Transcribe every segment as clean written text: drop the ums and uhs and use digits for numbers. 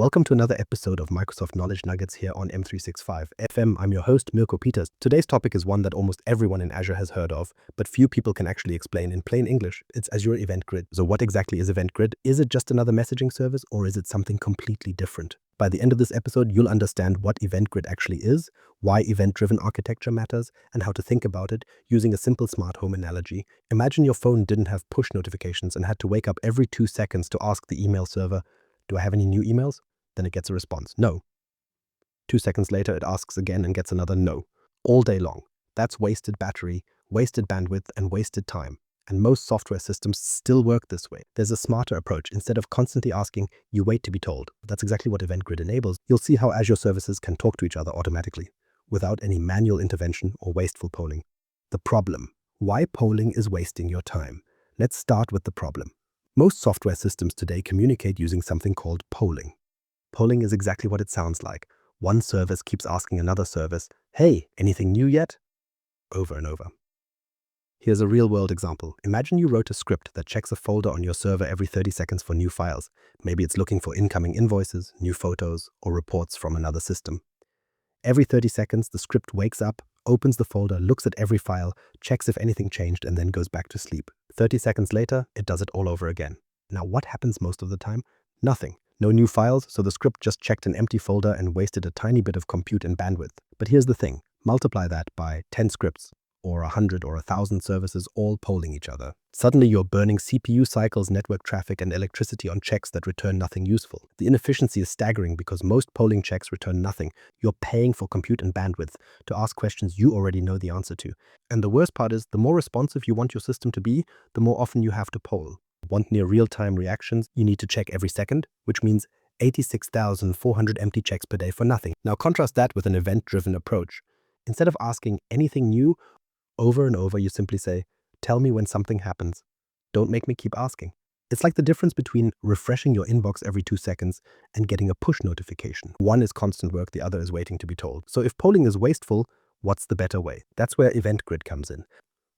Welcome to another episode of Microsoft Knowledge Nuggets here on M365 FM. I'm your host, Mirko Peters. Today's topic is one that almost everyone in Azure has heard of, but few people can actually explain in plain English. It's Azure Event Grid. So what exactly is Event Grid? Is it just another messaging service, or is it something completely different? By the end of this episode, you'll understand what Event Grid actually is, why event-driven architecture matters, and how to think about it using a simple smart home analogy. Imagine your phone didn't have push notifications and had to wake up every 2 seconds to ask the email server, "Do I have any new emails?" Then it gets a response, no. 2 seconds later, it asks again and gets another no. All day long. That's wasted battery, wasted bandwidth, and wasted time. And most software systems still work this way. There's a smarter approach. Instead of constantly asking, you wait to be told. That's exactly what Event Grid enables. You'll see how Azure services can talk to each other automatically, without any manual intervention or wasteful polling. The problem. Why polling is wasting your time. Let's start with the problem. Most software systems today communicate using something called polling. Polling is exactly what it sounds like. One service keeps asking another service, "Hey, anything new yet?" Over and over. Here's a real-world example. Imagine you wrote a script that checks a folder on your server every 30 seconds for new files. Maybe it's looking for incoming invoices, new photos, or reports from another system. Every 30 seconds, the script wakes up, opens the folder, looks at every file, checks if anything changed, and then goes back to sleep. 30 seconds later, it does it all over again. Now, what happens most of the time? Nothing. No new files, so the script just checked an empty folder and wasted a tiny bit of compute and bandwidth. But here's the thing. Multiply that by 10 scripts, or 100 or 1,000 services all polling each other. Suddenly you're burning CPU cycles, network traffic, and electricity on checks that return nothing useful. The inefficiency is staggering because most polling checks return nothing. You're paying for compute and bandwidth to ask questions you already know the answer to. And the worst part is, the more responsive you want your system to be, the more often you have to poll. Want near real-time reactions, you need to check every second, which means 86,400 empty checks per day for nothing. Now contrast that with an event-driven approach. Instead of asking anything new, over and over, you simply say, "Tell me when something happens. Don't make me keep asking." It's like the difference between refreshing your inbox every 2 seconds and getting a push notification. One is constant work, the other is waiting to be told. So if polling is wasteful, what's the better way? That's where Event Grid comes in.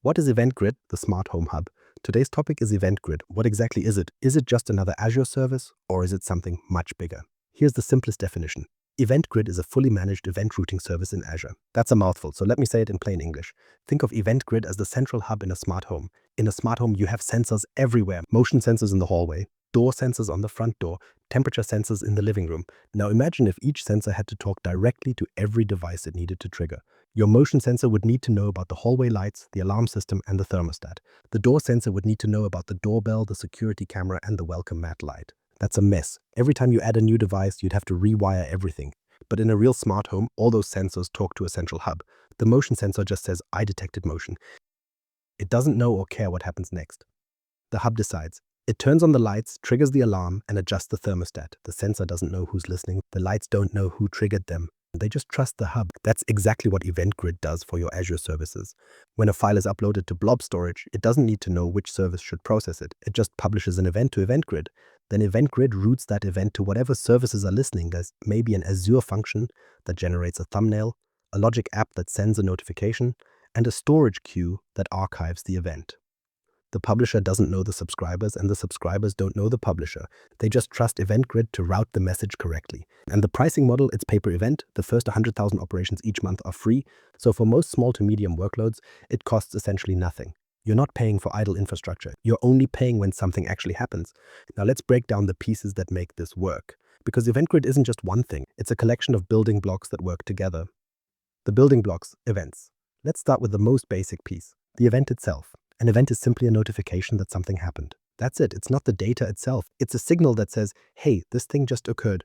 What is Event Grid, the smart home hub? Today's topic is Event Grid. What exactly is it? Is it just another Azure service, or is it something much bigger? Here's the simplest definition. Event Grid is a fully managed event routing service in Azure. That's a mouthful, so let me say it in plain English. Think of Event Grid as the central hub in a smart home. In a smart home, you have sensors everywhere. Motion sensors in the hallway, door sensors on the front door, temperature sensors in the living room. Now imagine if each sensor had to talk directly to every device it needed to trigger. Your motion sensor would need to know about the hallway lights, the alarm system, and the thermostat. The door sensor would need to know about the doorbell, the security camera, and the welcome mat light. That's a mess. Every time you add a new device, you'd have to rewire everything. But in a real smart home, all those sensors talk to a central hub. The motion sensor just says, "I detected motion." It doesn't know or care what happens next. The hub decides. It turns on the lights, triggers the alarm, and adjusts the thermostat. The sensor doesn't know who's listening. The lights don't know who triggered them. They just trust the hub. That's exactly what Event Grid does for your Azure services. When a file is uploaded to blob storage, it doesn't need to know which service should process it. It just publishes an event to Event Grid. Then Event Grid routes that event to whatever services are listening. There's maybe an Azure function that generates a thumbnail, a logic app that sends a notification, and a storage queue that archives the event. The publisher doesn't know the subscribers, and the subscribers don't know the publisher. They just trust Event Grid to route the message correctly. And the pricing model, it's pay per event. The first 100,000 operations each month are free. So for most small to medium workloads, it costs essentially nothing. You're not paying for idle infrastructure. You're only paying when something actually happens. Now let's break down the pieces that make this work. Because Event Grid isn't just one thing. It's a collection of building blocks that work together. The building blocks, events. Let's start with the most basic piece, the event itself. An event is simply a notification that something happened. That's it. It's not the data itself. It's a signal that says, "Hey, this thing just occurred."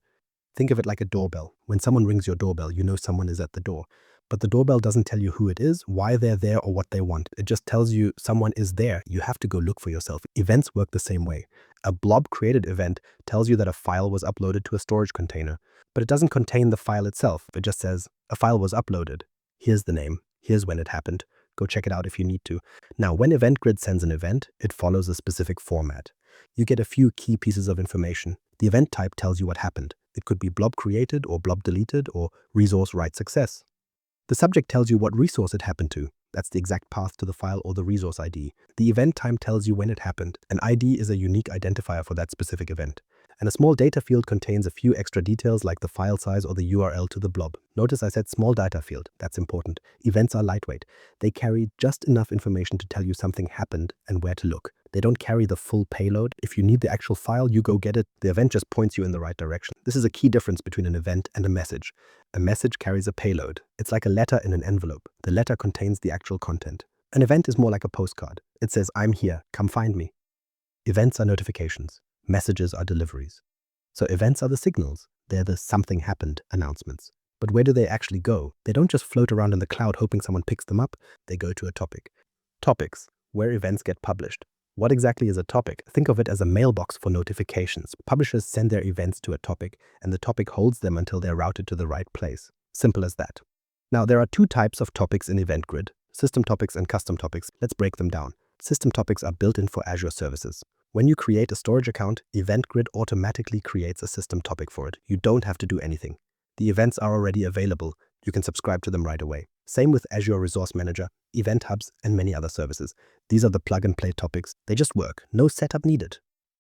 Think of it like a doorbell. When someone rings your doorbell, you know someone is at the door. But the doorbell doesn't tell you who it is, why they're there, or what they want. It just tells you someone is there. You have to go look for yourself. Events work the same way. A blob-created event tells you that a file was uploaded to a storage container, but it doesn't contain the file itself. It just says, "A file was uploaded. Here's the name. Here's when it happened. Go check it out if you need to." Now, when Event Grid sends an event, it follows a specific format. You get a few key pieces of information. The event type tells you what happened. It could be blob created or blob deleted or resource write success. The subject tells you what resource it happened to. That's the exact path to the file or the resource ID. The event time tells you when it happened. An ID is a unique identifier for that specific event. And a small data field contains a few extra details like the file size or the URL to the blob. Notice I said small data field. That's important. Events are lightweight. They carry just enough information to tell you something happened and where to look. They don't carry the full payload. If you need the actual file, you go get it. The event just points you in the right direction. This is a key difference between an event and a message. A message carries a payload. It's like a letter in an envelope. The letter contains the actual content. An event is more like a postcard. It says, "I'm here, come find me." Events are notifications. Messages are deliveries. So events are the signals. They're the something happened announcements. But where do they actually go? They don't just float around in the cloud hoping someone picks them up. They go to a topic. Topics, where events get published. What exactly is a topic? Think of it as a mailbox for notifications. Publishers send their events to a topic, and the topic holds them until they're routed to the right place. Simple as that. Now, there are two types of topics in Event Grid: system topics and custom topics. Let's break them down. System topics are built in for Azure services. When you create a storage account, Event Grid automatically creates a system topic for it. You don't have to do anything. The events are already available. You can subscribe to them right away. Same with Azure Resource Manager, Event Hubs, and many other services. These are the plug-and-play topics. They just work. No setup needed.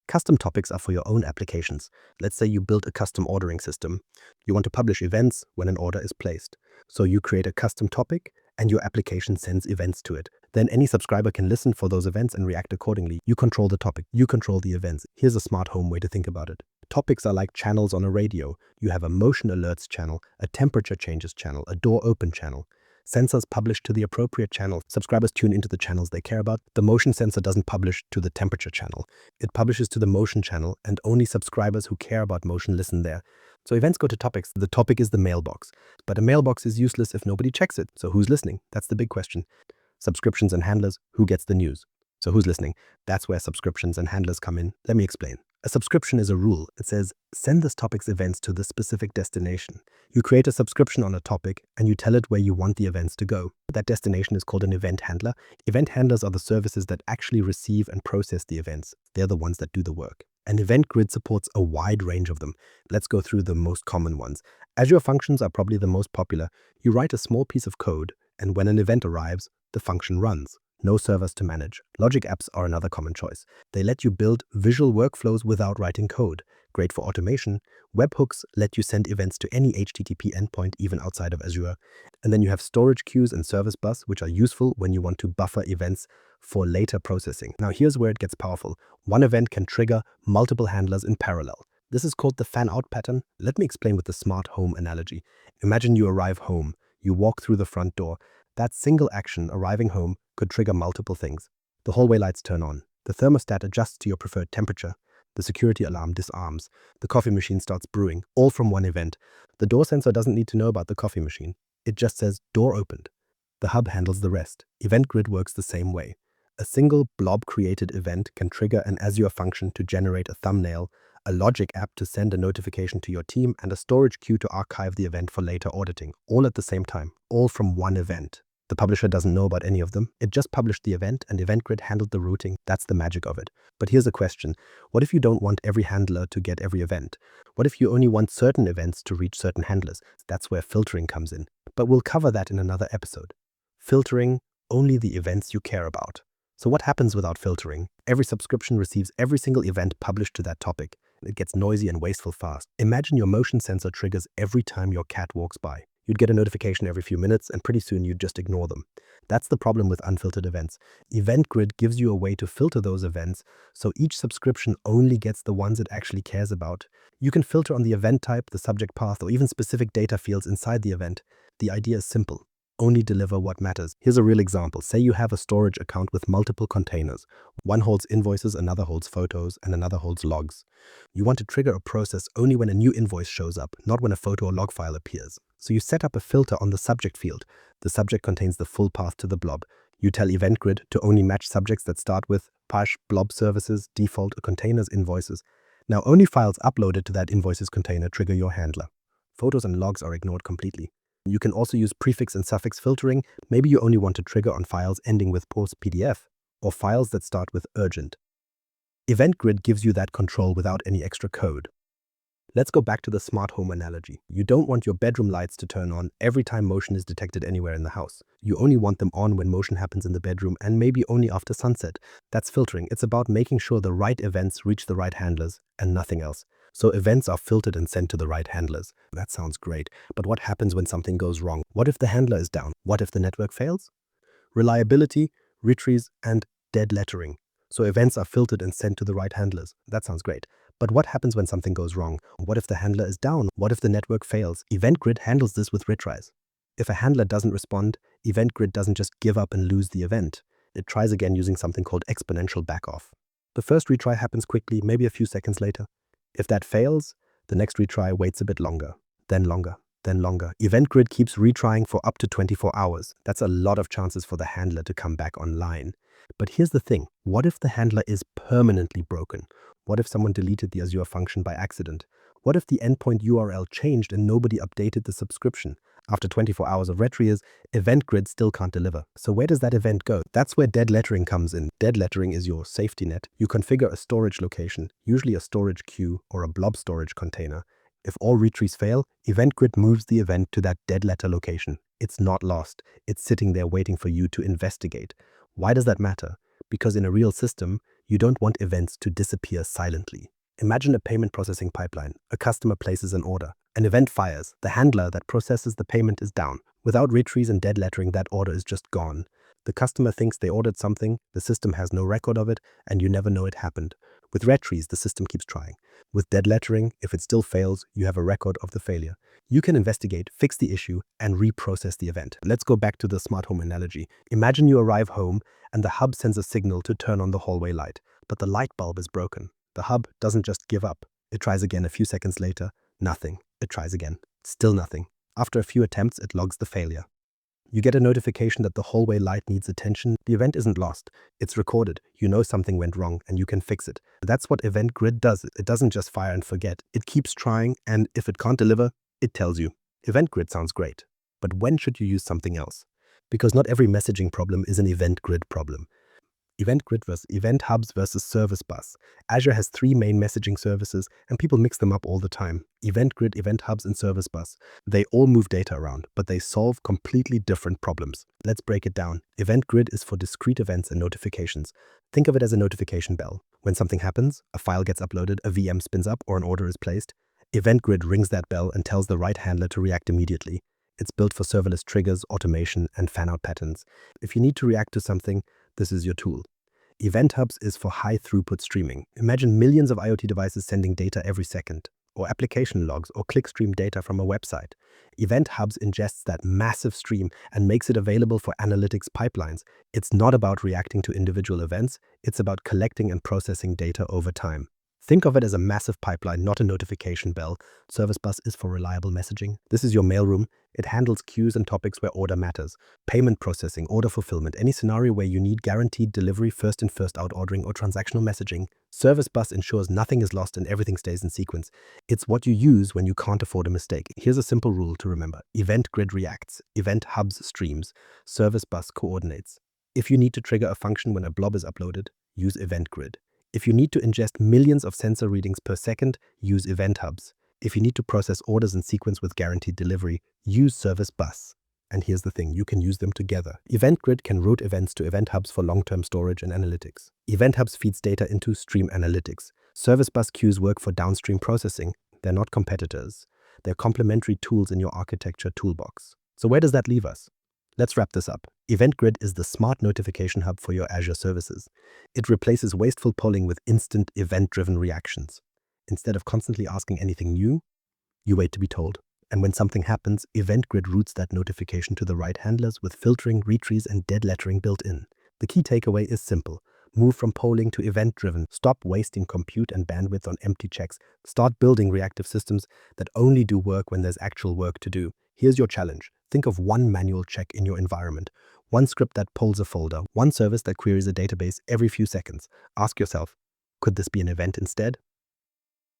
Custom topics are for your own applications. Let's say you built a custom ordering system. You want to publish events when an order is placed. So you create a custom topic, and your application sends events to it. Then any subscriber can listen for those events and react accordingly. You control the topic. You control the events. Here's a smart home way to think about it. Topics are like channels on a radio. You have a motion alerts channel, a temperature changes channel, a door open channel. Sensors publish to the appropriate channel. Subscribers tune into the channels they care about. The motion sensor doesn't publish to the temperature channel. It publishes to the motion channel, and only subscribers who care about motion listen there. So events go to topics. The topic is the mailbox. But a mailbox is useless if nobody checks it. So who's listening? That's the big question. Subscriptions and handlers, who gets the news? So who's listening? That's where subscriptions and handlers come in. Let me explain. A subscription is a rule. It says, send this topic's events to the specific destination. You create a subscription on a topic, and you tell it where you want the events to go. That destination is called an event handler. Event handlers are the services that actually receive and process the events. They're the ones that do the work. And Event Grid supports a wide range of them. Let's go through the most common ones. Azure functions are probably the most popular. You write a small piece of code, and when an event arrives, the function runs. No servers to manage. Logic apps are another common choice. They let you build visual workflows without writing code. Great for automation. Webhooks let you send events to any HTTP endpoint, even outside of Azure. And then you have storage queues and service bus, which are useful when you want to buffer events for later processing. Now here's where it gets powerful. One event can trigger multiple handlers in parallel. This is called the fan-out pattern. Let me explain with the smart home analogy. Imagine you arrive home. You walk through the front door. That single action, arriving home, could trigger multiple things. The hallway lights turn on. The thermostat adjusts to your preferred temperature. The security alarm disarms. The coffee machine starts brewing, all from one event. The door sensor doesn't need to know about the coffee machine. It just says, door opened. The hub handles the rest. Event Grid works the same way. A single blob-created event can trigger an Azure function to generate a thumbnail, a logic app to send a notification to your team, and a storage queue to archive the event for later auditing, all at the same time, all from one event. The publisher doesn't know about any of them. It just published the event, and Event Grid handled the routing. That's the magic of it. But here's a question. What if you don't want every handler to get every event? What if you only want certain events to reach certain handlers? That's where filtering comes in. But we'll cover that in another episode. Filtering only the events you care about. So what happens without filtering? Every subscription receives every single event published to that topic. It gets noisy and wasteful fast. Imagine your motion sensor triggers every time your cat walks by. You'd get a notification every few minutes, and pretty soon you'd just ignore them. That's the problem with unfiltered events. Event Grid gives you a way to filter those events, so each subscription only gets the ones it actually cares about. You can filter on the event type, the subject path, or even specific data fields inside the event. The idea is simple. Only deliver what matters. Here's a real example. Say you have a storage account with multiple containers. One holds invoices, another holds photos, and another holds logs. You want to trigger a process only when a new invoice shows up, not when a photo or log file appears. So you set up a filter on the subject field. The subject contains the full path to the blob. You tell Event Grid to only match subjects that start with pash, blob services, default, containers, invoices. Now only files uploaded to that invoices container trigger your handler. Photos and logs are ignored completely. You can also use prefix and suffix filtering. Maybe you only want to trigger on files ending with post PDF or files that start with urgent. Event Grid gives you that control without any extra code. Let's go back to the smart home analogy. You don't want your bedroom lights to turn on every time motion is detected anywhere in the house. You only want them on when motion happens in the bedroom and maybe only after sunset. That's filtering. It's about making sure the right events reach the right handlers and nothing else. So events are filtered and sent to the right handlers. That sounds great. But what happens when something goes wrong? What if the handler is down? What if the network fails? Reliability, retries, and dead lettering. So events are filtered and sent to the right handlers. That sounds great. But what happens when something goes wrong? What if the handler is down? What if the network fails? Event Grid handles this with retries. If a handler doesn't respond, Event Grid doesn't just give up and lose the event. It tries again using something called exponential backoff. The first retry happens quickly, maybe a few seconds later. If that fails, the next retry waits a bit longer, then longer, then longer. Event Grid keeps retrying for up to 24 hours. That's a lot of chances for the handler to come back online. But here's the thing. What if the handler is permanently broken? What if someone deleted the Azure function by accident? What if the endpoint URL changed and nobody updated the subscription? After 24 hours of retries, Event Grid still can't deliver. So where does that event go? That's where dead lettering comes in. Dead lettering is your safety net. You configure a storage location, usually a storage queue or a blob storage container. If all retries fail, Event Grid moves the event to that dead letter location. It's not lost. It's sitting there waiting for you to investigate. Why does that matter? Because in a real system, you don't want events to disappear silently. Imagine a payment processing pipeline. A customer places an order. An event fires. The handler that processes the payment is down. Without retries and dead lettering, that order is just gone. The customer thinks they ordered something, the system has no record of it, and you never know it happened. With retries, the system keeps trying. With dead lettering, if it still fails, you have a record of the failure. You can investigate, fix the issue, and reprocess the event. Let's go back to the smart home analogy. Imagine you arrive home and the hub sends a signal to turn on the hallway light, but the light bulb is broken. The hub doesn't just give up. It tries again a few seconds later. Nothing. It tries again. Still nothing. After a few attempts, it logs the failure. You get a notification that the hallway light needs attention. The event isn't lost. It's recorded. You know something went wrong and you can fix it. That's what Event Grid does. It doesn't just fire and forget. It keeps trying, and if it can't deliver, it tells you. Event Grid sounds great. But when should you use something else? Because not every messaging problem is an Event Grid problem. Event Grid versus Event Hubs versus Service Bus. Azure has 3 main messaging services, and people mix them up all the time. Event Grid, Event Hubs, and Service Bus. They all move data around, but they solve completely different problems. Let's break it down. Event Grid is for discrete events and notifications. Think of it as a notification bell. When something happens, a file gets uploaded, a VM spins up, or an order is placed, Event Grid rings that bell and tells the right handler to react immediately. It's built for serverless triggers, automation, and fan-out patterns. If you need to react to something, this is your tool. Event Hubs is for high-throughput streaming. Imagine millions of IoT devices sending data every second, or application logs, or clickstream data from a website. Event Hubs ingests that massive stream and makes it available for analytics pipelines. It's not about reacting to individual events, it's about collecting and processing data over time. Think of it as a massive pipeline, not a notification bell. Service Bus is for reliable messaging. This is your mailroom. It handles queues and topics where order matters. Payment processing, order fulfillment, any scenario where you need guaranteed delivery, first in, first out ordering, or transactional messaging. Service Bus ensures nothing is lost and everything stays in sequence. It's what you use when you can't afford a mistake. Here's a simple rule to remember. Event Grid reacts. Event Hubs streams. Service Bus coordinates. If you need to trigger a function when a blob is uploaded, use Event Grid. If you need to ingest millions of sensor readings per second, use Event Hubs. If you need to process orders in sequence with guaranteed delivery, use Service Bus. And here's the thing, you can use them together. Event Grid can route events to Event Hubs for long-term storage and analytics. Event Hubs feeds data into Stream Analytics. Service Bus queues work for downstream processing. They're not competitors. They're complementary tools in your architecture toolbox. So where does that leave us? Let's wrap this up. Event Grid is the smart notification hub for your Azure services. It replaces wasteful polling with instant event-driven reactions. Instead of constantly asking anything new, you wait to be told. And when something happens, Event Grid routes that notification to the right handlers with filtering, retries, and dead lettering built in. The key takeaway is simple. Move from polling to event-driven. Stop wasting compute and bandwidth on empty checks. Start building reactive systems that only do work when there's actual work to do. Here's your challenge. Think of one manual check in your environment, one script that polls a folder, one service that queries a database every few seconds. Ask yourself, could this be an event instead?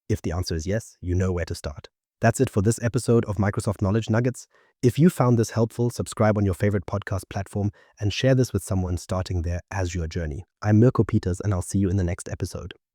If the answer is yes, you know where to start. That's it for this episode of Microsoft Knowledge Nuggets. If you found this helpful, subscribe on your favorite podcast platform and share this with someone starting their Azure journey. I'm Mirko Peters, and I'll see you in the next episode.